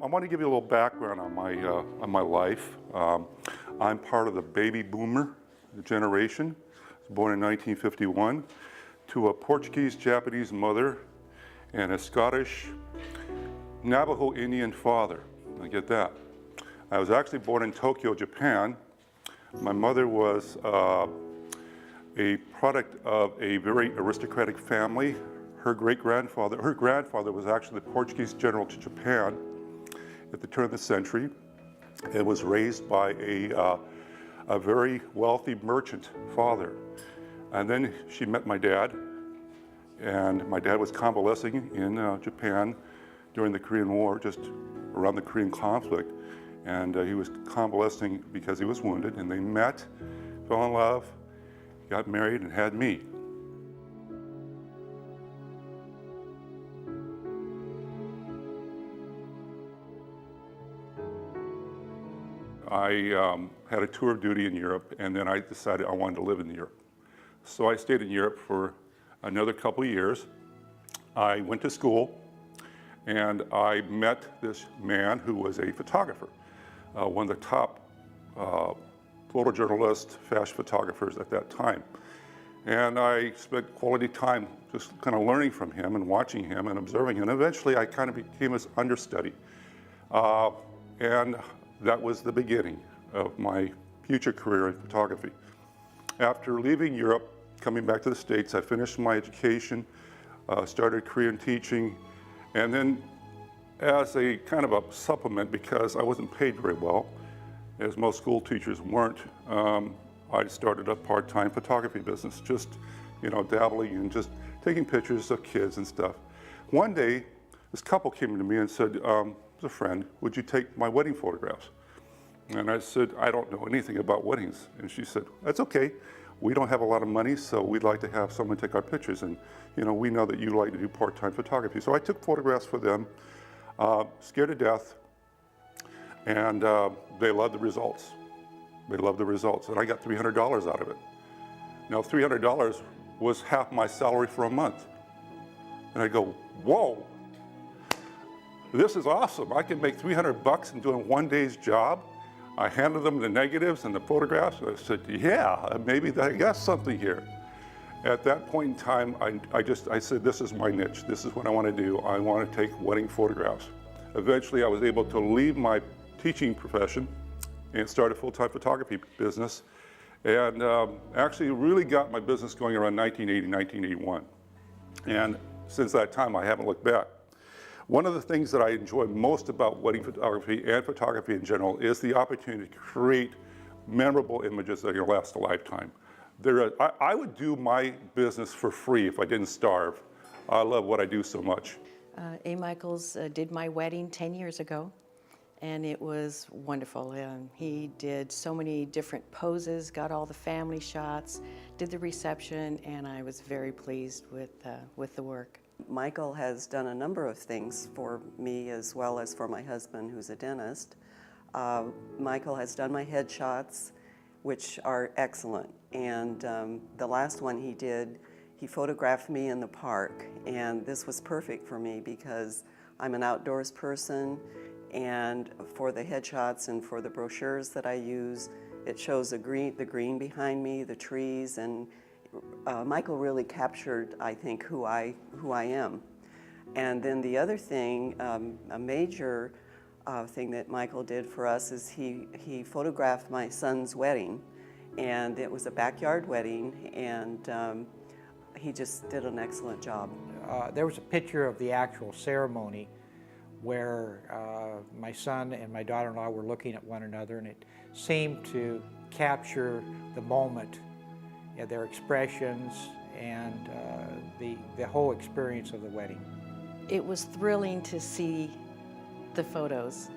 I want to give you a little background on my life. I'm part of the baby boomer generation. I was born in 1951 to a Portuguese Japanese mother and a Scottish Navajo Indian father. I get that. I was actually born in Tokyo, Japan. My mother was a product of a very aristocratic family. Her grandfather was actually the Portuguese general to Japan at the turn of the century. It was raised by a very wealthy merchant father. And then she met my dad, and my dad was convalescing in Japan during the Korean War, just around the Korean conflict. And he was convalescing because he was wounded, and they met, fell in love, got married, and had me. I had a tour of duty in Europe, and then I decided I wanted to live in Europe. So I stayed in Europe for another couple of years. I went to school, and I met this man who was a photographer, one of the top photojournalists, fashion photographers at that time. And I spent quality time just kind of learning from him and watching him and observing him. And eventually I kind of became his understudy. And that was the beginning of my future career in photography. After leaving Europe, coming back to the States, I finished my education, started Korean teaching, and then as a kind of a supplement, because I wasn't paid very well, as most school teachers weren't, I started a part-time photography business, just, dabbling and just taking pictures of kids and stuff. One day, this couple came to me and said, a friend, would you take my wedding photographs? And I said, I don't know anything about weddings. And she said, that's okay. We don't have a lot of money, so we'd like to have someone take our pictures. And we know that you like to do part-time photography. So I took photographs for them, scared to death, and they loved the results. They loved the results, and I got $300 out of it. Now, $300 was half my salary for a month. And I go, whoa. This is awesome. I can make $300 in doing one day's job. I handed them the negatives and the photographs, and I said, yeah, maybe I got something here. At that point in time, I said, this is my niche. This is what I want to do. I want to take wedding photographs. Eventually, I was able to leave my teaching profession and start a full-time photography business, and actually really got my business going around 1980, 1981. And since that time, I haven't looked back. One of the things that I enjoy most about wedding photography and photography in general is the opportunity to create memorable images that will last a lifetime. I would do my business for free if I didn't starve. I love what I do so much. A. Michaels did my wedding 10 years ago, and it was wonderful. He did so many different poses, got all the family shots, did the reception, and I was very pleased with the work. Michael has done a number of things for me as well as for my husband, who's a dentist. Michael has done my headshots, which are excellent. And the last one he did, he photographed me in the park. And this was perfect for me because I'm an outdoors person. And for the headshots and for the brochures that I use, it shows the green behind me, the trees, and Michael really captured, I think, who I am. And then the other thing, a major thing that Michael did for us is he photographed my son's wedding, and it was a backyard wedding, and he just did an excellent job. There was a picture of the actual ceremony where my son and my daughter-in-law were looking at one another, and it seemed to capture the moment, their expressions, and the whole experience of the wedding. It was thrilling to see the photos,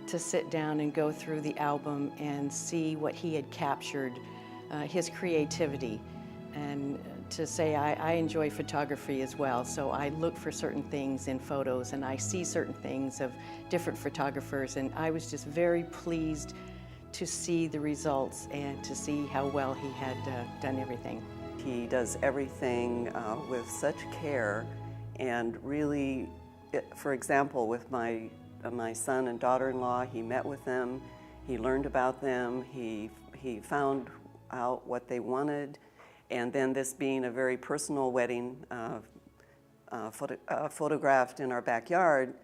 to sit down and go through the album and see what he had captured, his creativity, and to say I enjoy photography as well, so I look for certain things in photos and I see certain things of different photographers, and I was just very pleased to see the results and to see how well he had done everything. He does everything with such care, and really, for example, with my my son and daughter-in-law. He met with them, he learned about them, he found out what they wanted, and then this being a very personal wedding, photographed in our backyard,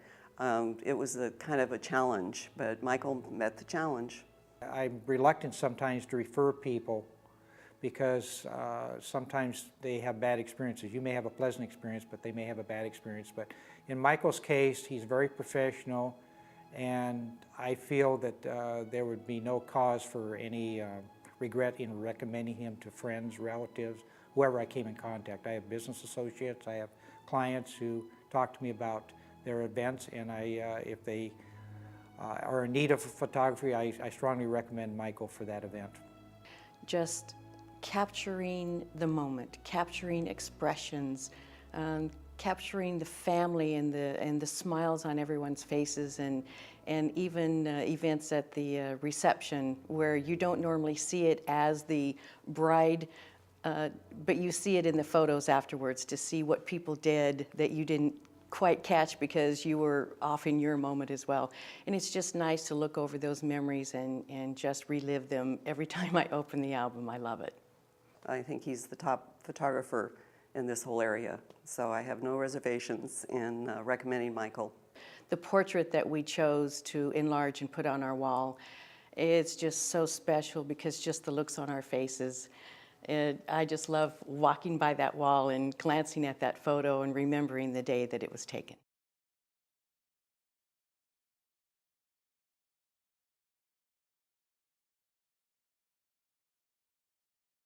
it was a kind of a challenge, but Michael met the challenge. I'm reluctant sometimes to refer people because sometimes they have bad experiences. You may have a pleasant experience, but they may have a bad experience. But in Michael's case, he's very professional, and I feel that there would be no cause for any regret in recommending him to friends, relatives, whoever I came in contact. I have business associates, I have clients who talk to me about their events, and if they are in need of photography, I strongly recommend Michael for that event. Just capturing the moment, capturing expressions, capturing the family and the smiles on everyone's faces, and even events at the reception where you don't normally see it as the bride, but you see it in the photos afterwards to see what people did that you didn't quite catch because you were off in your moment as well. And it's just nice to look over those memories and just relive them every time I open the album. I love it. I think he's the top photographer in this whole area, so I have no reservations in recommending Michael. The portrait that we chose to enlarge and put on our wall, it's just so special because just the looks on our faces. I just love walking by that wall and glancing at that photo and remembering the day that it was taken.